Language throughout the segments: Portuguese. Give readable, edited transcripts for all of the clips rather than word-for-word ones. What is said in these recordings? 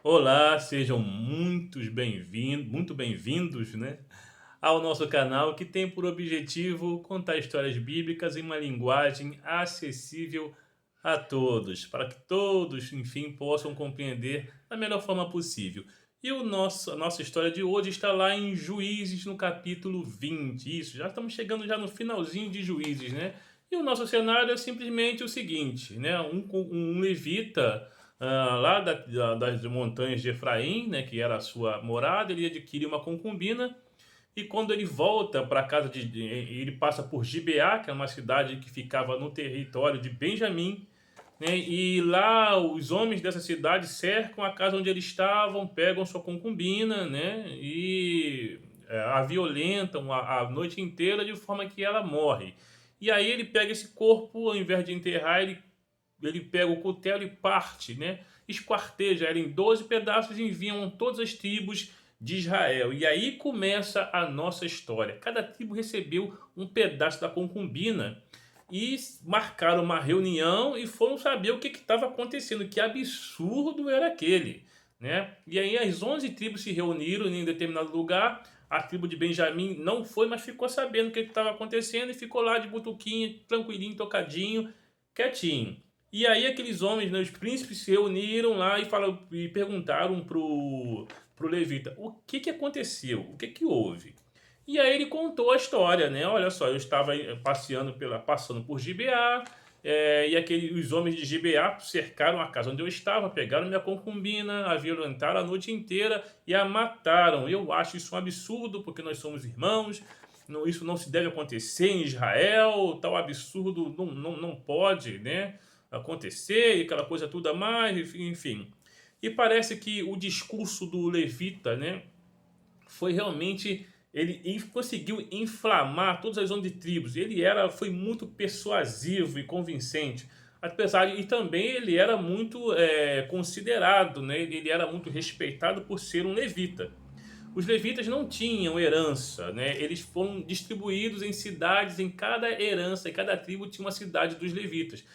Olá, sejam muito bem-vindos, né, ao nosso canal que tem por objetivo contar histórias bíblicas em uma linguagem acessível a todos, para que todos, enfim, possam compreender da melhor forma possível. E a nossa história de hoje está lá em Juízes, no capítulo 20. Isso, já estamos chegando já no finalzinho de Juízes, né? E o nosso cenário é simplesmente o seguinte, né? Um levita lá das montanhas de Efraim, né, que era a sua morada, ele adquire uma concubina e quando ele volta para a casa ele passa por Gibeá, que é uma cidade que ficava no território de Benjamim, né, e lá os homens dessa cidade cercam a casa onde eles estavam, pegam sua concubina, né, e a violentam a noite inteira de forma que ela morre. E aí ele pega esse corpo, ao invés de enterrar, ele pega o cutelo e parte, né? Esquarteja ela em 12 pedaços e enviam todas as tribos de Israel. E aí começa a nossa história. Cada tribo recebeu um pedaço da concubina e marcaram uma reunião e foram saber o que estava acontecendo. Que absurdo era aquele, né? E aí as 11 tribos se reuniram em determinado lugar. A tribo de Benjamim não foi, mas ficou sabendo o que estava acontecendo e ficou lá de butuquinha, tranquilinho, tocadinho, quietinho. E aí aqueles homens, né, os príncipes, se reuniram lá e perguntaram pro levita o que que aconteceu, o que que houve. E aí ele contou a história, né? Olha só, eu estava passando por Gibeá, e os homens de Gibeá cercaram a casa onde eu estava, pegaram minha concubina, a violentaram a noite inteira e a mataram. Eu acho isso um absurdo, porque nós somos irmãos, isso não se deve acontecer em Israel, tal absurdo não pode, né, acontecer, e aquela coisa toda mais, enfim. E parece que o discurso do levita, né, foi realmente ele conseguiu inflamar todas as 11 tribos. Foi muito persuasivo e convincente. E também ele era muito considerado, né? Ele era muito respeitado por ser um levita. Os levitas não tinham herança, né? Eles foram distribuídos em cidades, em cada herança, em cada tribo tinha uma cidade dos levitas.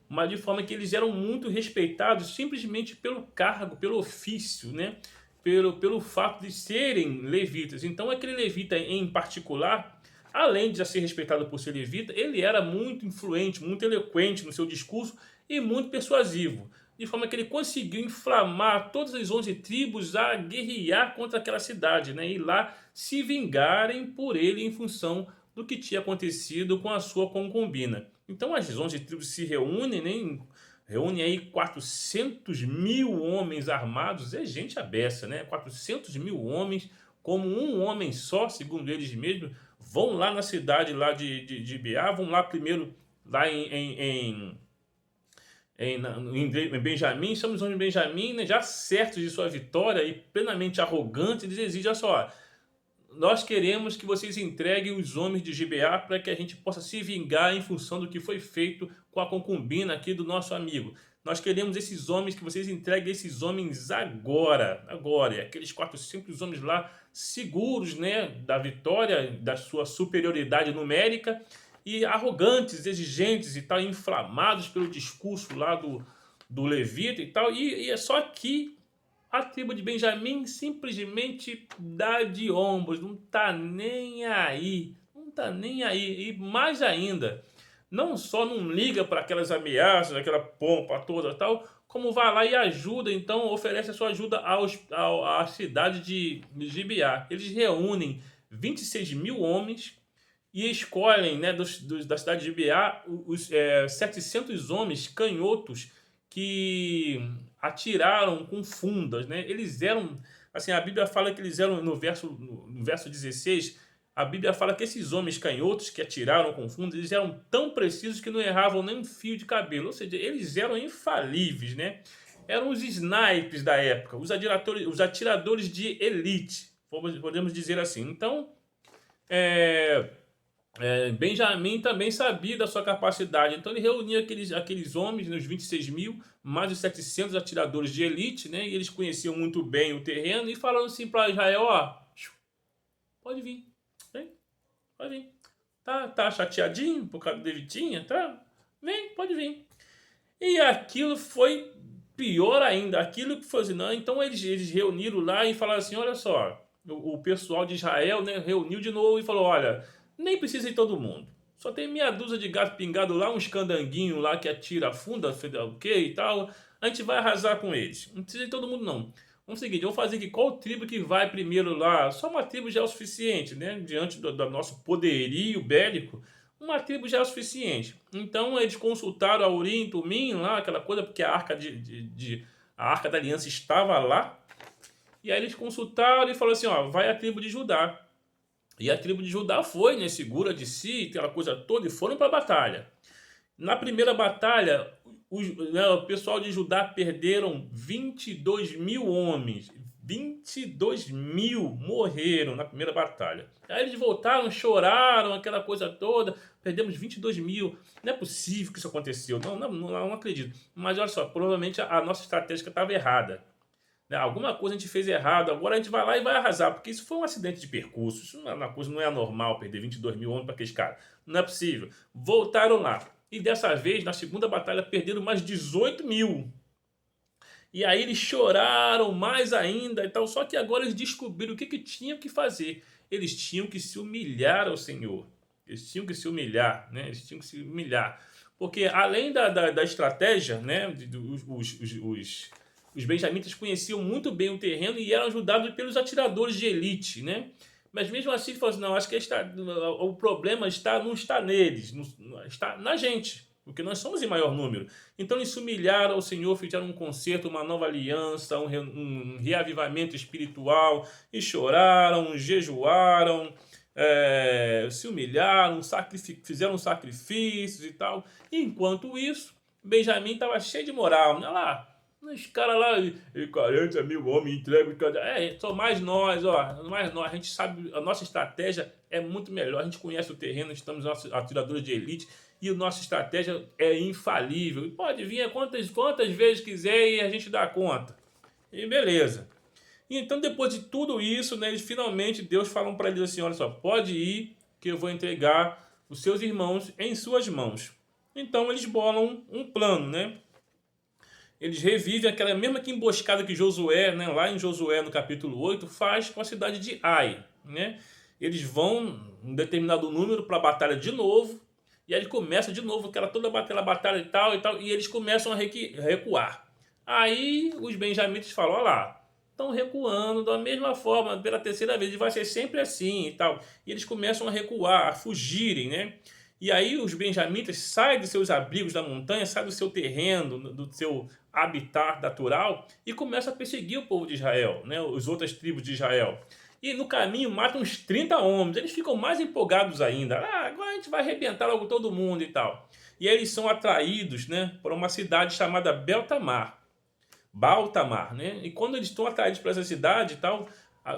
Mas de forma que eles eram muito respeitados simplesmente pelo cargo, pelo ofício, né? Pelo fato de serem levitas. Então aquele levita em particular, além de já ser respeitado por ser levita, ele era muito influente, muito eloquente no seu discurso e muito persuasivo. De forma que ele conseguiu inflamar todas as 11 tribos a guerrear contra aquela cidade, né? E lá se vingarem por ele em função do que tinha acontecido com a sua concubina. Então as 11 tribos se reúnem, né? Reúne aí 400 mil homens armados, é gente à beça, né? 400 mil homens, como um homem só, segundo eles mesmos, vão lá na cidade lá de Beá, vão lá primeiro lá em Benjamim, estamos em Benjamim, né, já certos de sua vitória e plenamente arrogantes, eles exigem, olha só, nós queremos que vocês entreguem os homens de Gibeá para que a gente possa se vingar em função do que foi feito com a concubina aqui do nosso amigo. Nós queremos esses homens, que vocês entreguem esses homens agora, agora. E aqueles 400 homens lá seguros, né, da vitória, da sua superioridade numérica e arrogantes, exigentes e tal, inflamados pelo discurso lá do levita e tal. E é só que a tribo de Benjamim simplesmente dá de ombros, não tá nem aí, não tá nem aí. E mais ainda, não só não liga para aquelas ameaças, aquela pompa toda tal, como vai lá e ajuda, então oferece a sua ajuda à cidade de Gibeá. Eles reúnem 26 mil homens e escolhem, né, da cidade de Gibeá os 700 homens canhotos que atiraram com fundas, né? Eles eram, assim, a Bíblia fala que eles eram no verso 16, a Bíblia fala que esses homens canhotos que atiraram com fundas, eles eram tão precisos que não erravam nem um fio de cabelo, ou seja, eles eram infalíveis, né? Eram os snipers da época, os atiradores de elite, podemos dizer assim. Então, é, Benjamim também sabia da sua capacidade, então ele reunia aqueles homens, né, os 26 mil, mais os 700 atiradores de elite, né, e eles conheciam muito bem o terreno, e falando assim para Israel, ó, pode vir, vem, pode vir. Tá chateadinho por causa da Levitinha? Tá? Vem, pode vir. E aquilo foi pior ainda, aquilo que foi assim, não, então eles reuniram lá e falaram assim, olha só, o pessoal de Israel, né, reuniu de novo e falou, olha, nem precisa ir todo mundo. Só tem meia dúzia de gato pingado lá, uns candanguinhos lá que atira a funda, sei lá o que e tal. A gente vai arrasar com eles. Não precisa de todo mundo, não. Vamos seguinte, vamos fazer aqui qual tribo que vai primeiro lá. Só uma tribo já é o suficiente, né? Diante do nosso poderio bélico, uma tribo já é o suficiente. Então eles consultaram a Urim, Tumim lá, aquela coisa, porque a Arca da Aliança estava lá. E aí eles consultaram e falaram assim, ó, vai a tribo de Judá. E a tribo de Judá foi, né, segura de si, aquela coisa toda, e foram para a batalha. Na primeira batalha, o pessoal de Judá perderam 22 mil homens. 22 mil morreram na primeira batalha. Aí eles voltaram, choraram, aquela coisa toda. Perdemos 22 mil. Não é possível que isso aconteceu. Não acredito. Mas olha só, provavelmente a nossa estratégia estava errada. Né? Alguma coisa a gente fez errado, agora a gente vai lá e vai arrasar, porque isso foi um acidente de percurso, isso não é uma coisa, não é normal perder 22 mil homens para aqueles caras, não é possível. Voltaram lá, e dessa vez, na segunda batalha, perderam mais 18 mil. E aí eles choraram mais ainda e tal, só que agora eles descobriram o que tinham que fazer. Eles tinham que se humilhar ao Senhor. Eles tinham que se humilhar, né? Eles tinham que se humilhar. Porque além da estratégia, né? Os benjamitas conheciam muito bem o terreno e eram ajudados pelos atiradores de elite, né? Mas mesmo assim, ele falou assim, não, acho que o problema não está neles, está na gente, porque nós somos em maior número. Então eles se humilharam ao Senhor, fizeram um concerto, uma nova aliança, um reavivamento espiritual, e choraram, jejuaram, se humilharam, fizeram sacrifícios e tal. E enquanto isso, Benjamim estava cheio de moral, olha lá. Os caras lá, e 40 mil homens entregam. Só mais nós, ó. Mais nós. A gente sabe, a nossa estratégia é muito melhor. A gente conhece o terreno, estamos nossos atiradores de elite e a nossa estratégia é infalível. E pode vir quantas vezes quiser e a gente dá conta. E beleza. Então, depois de tudo isso, né, eles finalmente, Deus falou para eles assim: olha só, pode ir, que eu vou entregar os seus irmãos em suas mãos. Então, eles bolam um plano, né? Eles revivem aquela mesma que emboscada que Josué, né, lá em Josué no capítulo 8, faz com a cidade de Ai, né? Eles vão um determinado número para a batalha de novo, e aí começa de novo aquela batalha e tal, e eles começam a recuar. Aí os benjamitas falam, olha lá, estão recuando da mesma forma, pela terceira vez, e vai ser sempre assim e tal. E eles começam a recuar, a fugirem, né? E aí os benjamitas saem de seus abrigos da montanha, saem do seu terreno, do seu habitat natural e começam a perseguir o povo de Israel, né? As outras tribos de Israel. E no caminho matam uns 30 homens. Eles ficam mais empolgados ainda. Ah, agora a gente vai arrebentar logo todo mundo e tal. E aí eles são atraídos, né, para uma cidade chamada Baltamar, né? E quando eles estão atraídos para essa cidade e tal,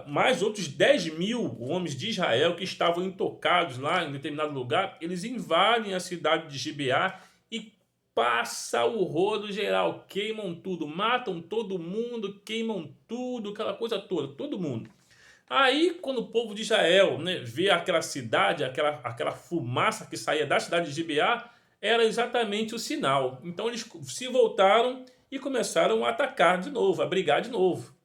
mais outros 10 mil homens de Israel que estavam intocados lá em determinado lugar, eles invadem a cidade de Gibeá e passa o rodo geral, queimam tudo, matam todo mundo, queimam tudo, aquela coisa toda, todo mundo. Aí, quando o povo de Israel, né, vê aquela cidade, aquela fumaça que saía da cidade de Gibeá, era exatamente o sinal. Então eles se voltaram e começaram a atacar de novo, a brigar de novo.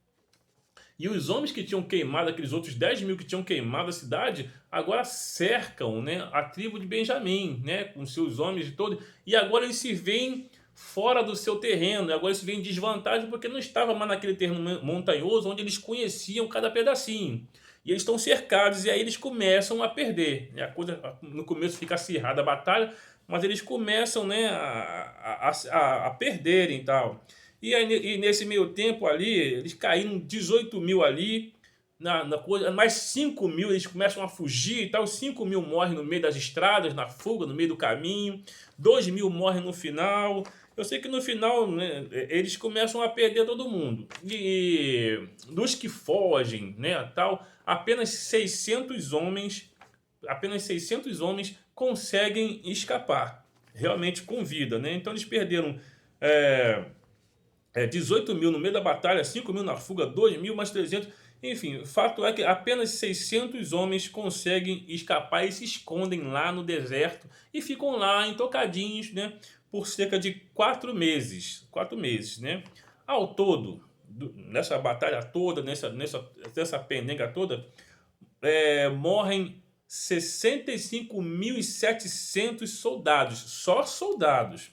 E os homens que tinham queimado, aqueles outros 10 mil que tinham queimado a cidade, agora cercam, né, a tribo de Benjamim, né, com seus homens e todo. E agora eles se veem fora do seu terreno, agora eles se veem em desvantagem porque não estava mais naquele terreno montanhoso onde eles conheciam cada pedacinho. E eles estão cercados e aí eles começam a perder. A coisa, no começo fica acirrada a batalha, mas eles começam, né, a perderem e tal. E nesse meio tempo ali, eles caíram 18 mil ali, na coisa, mais 5 mil eles começam a fugir e tal, 5 mil morrem no meio das estradas, na fuga, no meio do caminho, 2 mil morrem no final. Eu sei que no final, né, eles começam a perder todo mundo. E dos que fogem, né, tal, apenas 600 homens conseguem escapar, realmente com vida, né? Então eles perderam 18 mil no meio da batalha, 5 mil na fuga, 2 mil mais 300. Enfim, o fato é que apenas 600 homens conseguem escapar e se escondem lá no deserto e ficam lá intocadinhos, né, por cerca de 4 meses. 4 meses, né? Ao todo, nessa batalha toda, nessa pendenga toda, morrem 65.700 soldados. Só soldados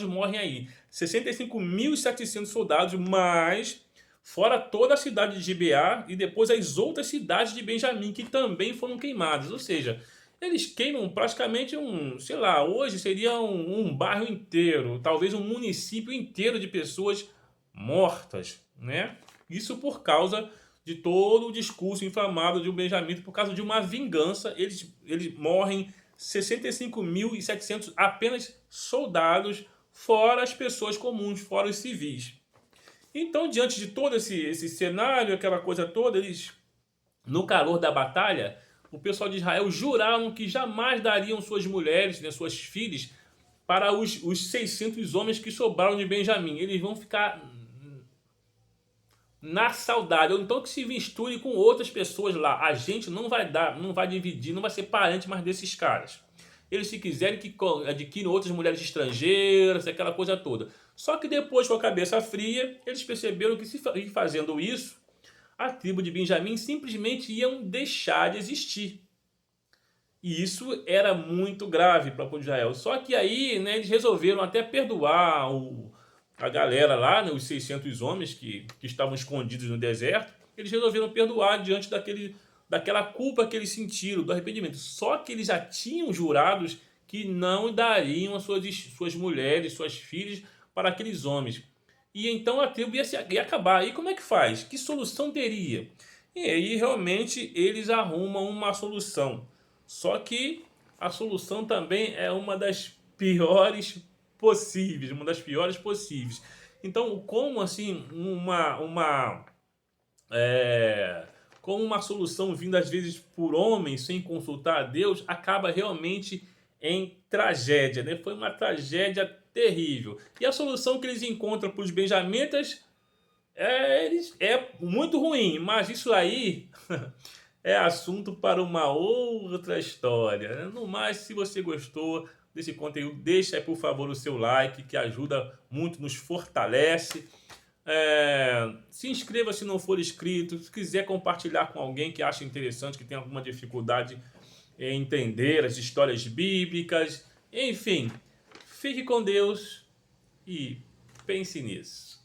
morrem aí. 65.700 soldados, mas fora toda a cidade de Gibeá e depois as outras cidades de Benjamim que também foram queimadas. Ou seja, eles queimam praticamente sei lá, hoje seria um bairro inteiro, talvez um município inteiro de pessoas mortas, né? Isso por causa de todo o discurso inflamado de Benjamim, por causa de uma vingança. Eles morrem 65.700 apenas soldados, fora as pessoas comuns, fora os civis. Então, diante de todo esse cenário, aquela coisa toda, eles, no calor da batalha, o pessoal de Israel juraram que jamais dariam suas mulheres, né, suas filhas, para os 600 homens que sobraram de Benjamim. Eles vão ficar na saudade, ou então que se misture com outras pessoas lá. A gente não vai dar, não vai dividir, não vai ser parente mais desses caras. Eles, se quiserem, que adquiram outras mulheres estrangeiras, aquela coisa toda. Só que depois, com a cabeça fria, eles perceberam que, se fazendo isso, a tribo de Benjamim simplesmente iam deixar de existir. E isso era muito grave para o povo de Israel. Só que aí, né, eles resolveram até perdoar a galera lá, né, os 600 homens que estavam escondidos no deserto. Eles resolveram perdoar diante daquela culpa que eles sentiram, do arrependimento. Só que eles já tinham jurados que não dariam as suas mulheres, suas filhas para aqueles homens. E então a tribo ia acabar. E como é que faz? Que solução teria? E aí realmente eles arrumam uma solução. Só que a solução também é uma das piores possíveis, uma das piores possíveis. Então, como assim como uma solução vinda às vezes por homens sem consultar a Deus acaba realmente em tragédia, né? Foi uma tragédia terrível. E a solução que eles encontram para os benjamitas é muito ruim, mas isso aí é assunto para uma outra história. No mais, se você gostou desse conteúdo, deixa aí, por favor, o seu like, que ajuda muito, nos fortalece. Se inscreva se não for inscrito. Se quiser compartilhar com alguém que acha interessante, que tem alguma dificuldade em entender as histórias bíblicas. Enfim, fique com Deus e pense nisso.